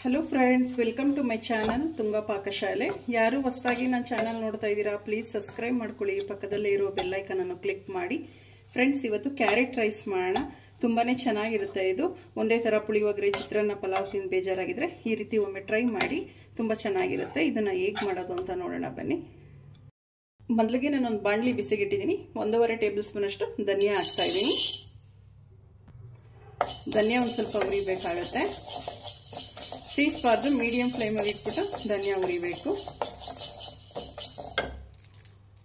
Hello friends, welcome to my channel Tunga Pakashale. ಯಾರು ಹೊಸದಾಗಿ ನನ್ನ ಚಾನಲ್ ನೋಡ್ತಾ ಇದ್ದೀರಾ, ಪ್ಲೀಸ್ ಸಬ್ಸ್ಕ್ರೈಬ್ ಮಾಡ್ಕೊಳ್ಳಿ. ಪಕ್ಕದಲ್ಲೇ ಇರೋ ಬೆಲ್ ಐಕಾನ್ ಅನ್ನು ಕ್ಲಿಕ್ ಮಾಡಿ. ಫ್ರೆಂಡ್ಸ್, ಇವತ್ತು ಕ್ಯಾರೆಟ್ ರೈಸ್ ಮಾಡೋಣ. ತುಂಬಾನೇ ಚೆನ್ನಾಗಿರುತ್ತೆ ಇದು. ಒಂದೇ ತರ ಪುಳಿಯೋಗರೆ, ಚಿತ್ರಾನ್ನ, ಪಲಾವ್ ತಿಂದು ಬೇಜಾರಾಗಿದ್ರೆ ಈ ರೀತಿ ಒಮ್ಮೆ ಟ್ರೈ ಮಾಡಿ. ತುಂಬಾ ಚೆನ್ನಾಗಿರುತ್ತೆ. ಇದನ್ನ ಹೇಗೆ ಮಾಡೋದು ಅಂತ ನೋಡೋಣ ಬನ್ನಿ. ಮೊದಲಿಗೆ ನಾನು ಒಂದು ಬಾಣಲಿ ಬಿಸಿಗಿಟ್ಟಿದ್ದೀನಿ. 1.5 ಟೇಬಲ್ ಸ್ಪೂನ್ ಅಷ್ಟು ಧನಿಯಾ ಹಾಕ್ತಾ ಇದ್ದೀನಿ. ಧನಿಯಾ ಒಂದು ಸ್ವಲ್ಪ ಉರಿಬೇಕಾಗತ್ತೆ. ಸೀಸ್ಬಾರ್ದು, ಮೀಡಿಯಂ ಫ್ಲೇಮಲ್ಲಿ ಇಟ್ಬಿಟ್ಟು ಧನಿಯಾ ಉರಿಬೇಕು.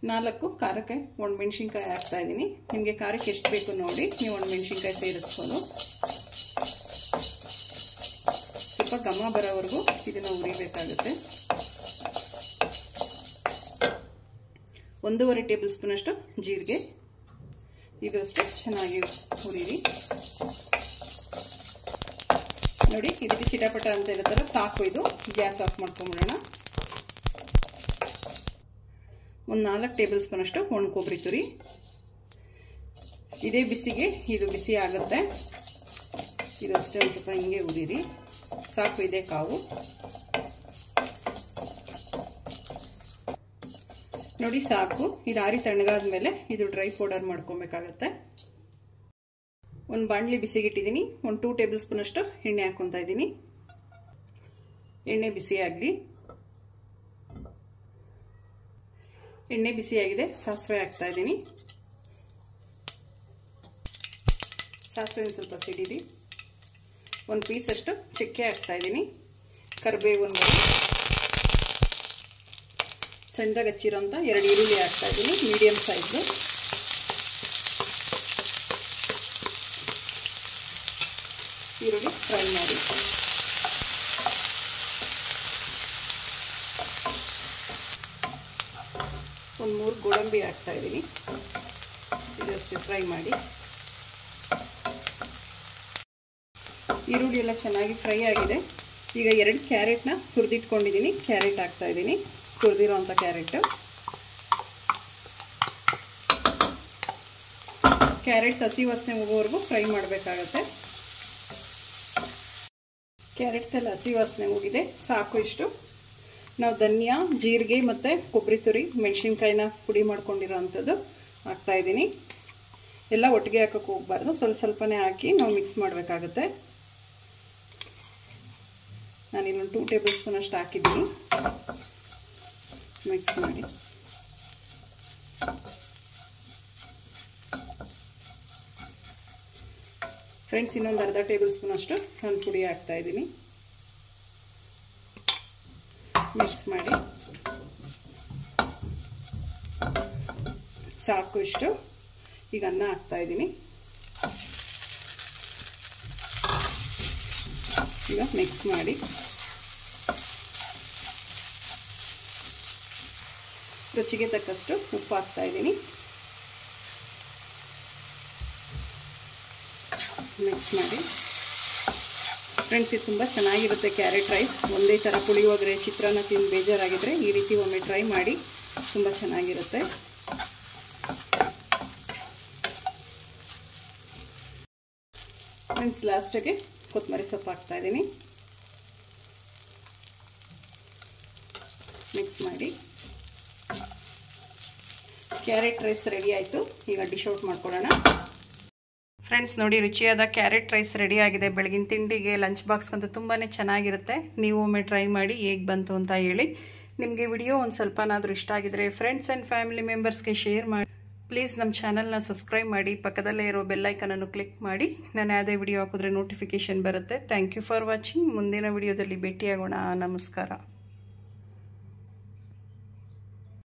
4 ಖಾರಕ್ಕೆ ಒಣಮೆಣಸಿನ್ಕಾಯಿ ಹಾಕ್ತಾ ಇದ್ದೀನಿ. ನಿಮಗೆ ಖಾರಕ್ಕೆ ಎಷ್ಟು ಬೇಕು ನೋಡಿ ನೀವು ಒಣಮೆಣಸಿನ್ಕಾಯಿ ಸೇರಿಸ್ಬೋದು. ಸ್ವಲ್ಪ ಘಮ ಬರೋವರೆಗೂ ಇದನ್ನು ಉರಿಬೇಕಾಗುತ್ತೆ. 1.5 ಟೇಬಲ್ ಸ್ಪೂನ್ ಅಷ್ಟು ಜೀರಿಗೆ, ಇದು ಅಷ್ಟೇ ಚೆನ್ನಾಗಿ ಹುರಿರಿ. ನೋಡಿ, ಇದಕ್ಕೆ ಚಿಟಪಟ ಅಂತ ಇರುತ್ತಲ್ಲ, ಸಾಕು. ಇದು ಗ್ಯಾಸ್ ಆಫ್ ಮಾಡ್ಕೊಂಡ್ಬಿಡೋಣ. ಒಂದು 4 ಟೇಬಲ್ ಸ್ಪೂನ್ ಅಷ್ಟು ಒಣ ಕೊಬ್ಬರಿ ತುರಿ. ಇದೇ ಬಿಸಿಗೆ ಇದು ಬಿಸಿ ಆಗುತ್ತೆ. ಇದು ಅಷ್ಟೇ ಒಂದು ಸ್ವಲ್ಪ ಹಿಂಗೆ ಉರಿರಿ. ಸಾಕು, ಇದೇ ಕಾವು. ನೋಡಿ, ಸಾಕು. ಇದು ಆರಿ ತಣ್ಣಗಾದ್ಮೇಲೆ ಇದು ಡ್ರೈ ಪೌಡರ್ ಮಾಡ್ಕೊಬೇಕಾಗತ್ತೆ. ಒಂದು ಬಾಣಲಿ ಬಿಸಿಗಿಟ್ಟಿದ್ದೀನಿ. ಒಂದು 2 ಟೇಬಲ್ ಸ್ಪೂನ್ ಅಷ್ಟು ಎಣ್ಣೆ ಹಾಕ್ಕೊತಾ ಇದ್ದೀನಿ. ಎಣ್ಣೆ ಬಿಸಿ ಆಗಲಿ. ಎಣ್ಣೆ ಬಿಸಿಯಾಗಿದೆ. ಸಾಸಿವೆ ಹಾಕ್ತಾ ಇದ್ದೀನಿ. ಸಾಸಿವೆ ಸ್ವಲ್ಪ ಸಿಡಿಲಿ. ಒಂದು ಪೀಸ್ ಅಷ್ಟು ಚಕ್ಕೆ ಹಾಕ್ತಾ ಇದ್ದೀನಿ. ಕರಿಬೇವು ಒಂದು ಸಣ್ಣದಾಗಿ ಹಚ್ಚಿರೋಂಥ 2 ಈರುಳ್ಳಿ ಹಾಕ್ತಾ ಇದ್ದೀನಿ, ಮೀಡಿಯಂ ಸೈಜು. ಈರುಳ್ಳಿ ಫ್ರೈ ಮಾಡಿ. ಒಂದು 3 ಗೋಡಂಬಿ ಹಾಕ್ತಾ ಇದ್ದೀನಿ. ಇದಷ್ಟು ಫ್ರೈ ಮಾಡಿ. ಈರುಳ್ಳಿ ಎಲ್ಲ ಚೆನ್ನಾಗಿ ಫ್ರೈ ಆಗಿದೆ. ಈಗ 2 ಕ್ಯಾರೆಟ್ನ ಹುರಿದಿಟ್ಕೊಂಡಿದ್ದೀನಿ. ಕ್ಯಾರೆಟ್ ಹಾಕ್ತಾ ಇದ್ದೀನಿ, ಹುರಿದಿರೋಂಥ ಕ್ಯಾರೆಟ್. ಕ್ಯಾರೆಟ್ ಹಸಿ ವಾಸನೆ ಹೋಗೋವರೆಗೂ ಫ್ರೈ ಮಾಡಬೇಕಾಗತ್ತೆ. ಕ್ಯಾರೆಟ್ ಎಲ್ಲ ಹಸಿ ವಾಸನೆ ಹೋಗಿದೆ. ಸಾಕು ಇಷ್ಟು. ನಾವು ಧನಿಯಾ, ಜೀರಿಗೆ ಮತ್ತು ಕೊಬ್ಬರಿ ತುರಿ, ಮೆಣಸಿನ್ಕಾಯಿನ ಪುಡಿ ಮಾಡ್ಕೊಂಡಿರೋ ಅಂಥದ್ದು ಹಾಕ್ತಾ ಇದ್ದೀನಿ. ಎಲ್ಲ ಒಟ್ಟಿಗೆ ಹಾಕೋಕ್ಕೆ ಹೋಗಬಾರ್ದು, ಸ್ವಲ್ಪ ಸ್ವಲ್ಪನೇ ಹಾಕಿ ನಾವು ಮಿಕ್ಸ್ ಮಾಡಬೇಕಾಗತ್ತೆ. ನಾನಿನ್ನೊಂದು 2 ಟೇಬಲ್ ಸ್ಪೂನ್ ಅಷ್ಟು ಹಾಕಿದ್ದೀನಿ. ಮಿಕ್ಸ್ ಮಾಡಿ. ಫ್ರೆಂಡ್ಸ್, ಇನ್ನೊಂದು ಅರ್ಧ ಟೇಬಲ್ ಸ್ಪೂನ್ ಅಷ್ಟು ನಾನು ಪುಡಿ ಹಾಕ್ತಾ ಇದ್ದೀನಿ. ಮಿಕ್ಸ್ ಮಾಡಿ. ಸಾಕು ಇಷ್ಟು. ಈಗ ಅನ್ನ ಹಾಕ್ತಾ ಇದ್ದೀನಿ. ಈಗ ಮಿಕ್ಸ್ ಮಾಡಿ. ರುಚಿಗೆ ತಕ್ಕಷ್ಟು ಉಪ್ಪು ಹಾಕ್ತಾ ಇದ್ದೀನಿ. ಮಿಕ್ಸ್ ಮಾಡಿ. ಫ್ರೆಂಡ್ಸ್, ಇದು ತುಂಬ ಚೆನ್ನಾಗಿರುತ್ತೆ ಕ್ಯಾರೆಟ್ ರೈಸ್. ಒಂದೇ ಥರ ಪುಳಿಯೋಗರೆ, ಚಿತ್ರಾನ್ನ ತಿಂದು ಬೇಜಾರಾಗಿದ್ದರೆ ಈ ರೀತಿ ಒಮ್ಮೆ ಟ್ರೈ ಮಾಡಿ. ತುಂಬ ಚೆನ್ನಾಗಿರುತ್ತೆ. ಫ್ರೆಂಡ್ಸ್, ಲಾಸ್ಟಿಗೆ ಕೊತ್ತಂಬರಿ ಸೊಪ್ಪು ಹಾಕ್ತಾ ಇದ್ದೀನಿ. ಮಿಕ್ಸ್ ಮಾಡಿ. ಕ್ಯಾರೆಟ್ ರೈಸ್ ರೆಡಿ ಆಯಿತು. ಈಗ ಡಿಶ್ ಔಟ್ ಮಾಡ್ಕೊಳ್ಳೋಣ. ಫ್ರೆಂಡ್ಸ್, ನೋಡಿ, ರುಚಿಯಾದ ಕ್ಯಾರೆಟ್ ರೈಸ್ ರೆಡಿ ಆಗಿದೆ. ಬೆಳಗಿನ ತಿಂಡಿಗೆ, ಲಂಚ್ ಬಾಕ್ಸ್ಗಂತೂ ತುಂಬಾ ಚೆನ್ನಾಗಿರುತ್ತೆ. ನೀವು ಒಮ್ಮೆ ಟ್ರೈ ಮಾಡಿ ಹೇಗೆ ಬಂತು ಅಂತ ಹೇಳಿ. ನಿಮಗೆ ವಿಡಿಯೋ ಒಂದು ಸ್ವಲ್ಪನಾದರೂ ಇಷ್ಟ ಆಗಿದ್ರೆ ಫ್ರೆಂಡ್ಸ್ ಆ್ಯಂಡ್ ಫ್ಯಾಮಿಲಿ ಮೆಂಬರ್ಸ್ಗೆ ಶೇರ್ ಮಾಡಿ. ಪ್ಲೀಸ್ ನಮ್ಮ ಚಾನಲ್ನ ಸಬ್ಸ್ಕ್ರೈಬ್ ಮಾಡಿ. ಪಕ್ಕದಲ್ಲೇ ಇರೋ ಬೆಲ್ ಐಕನನ್ನು ಕ್ಲಿಕ್ ಮಾಡಿ. ನಾನು ಯಾವುದೇ ವಿಡಿಯೋ ಹಾಕಿದ್ರೆ ನೋಟಿಫಿಕೇಷನ್ ಬರುತ್ತೆ. Thank you for watching. ಮುಂದಿನ ವಿಡಿಯೋದಲ್ಲಿ ಭೇಟಿಯಾಗೋಣ. ನಮಸ್ಕಾರ.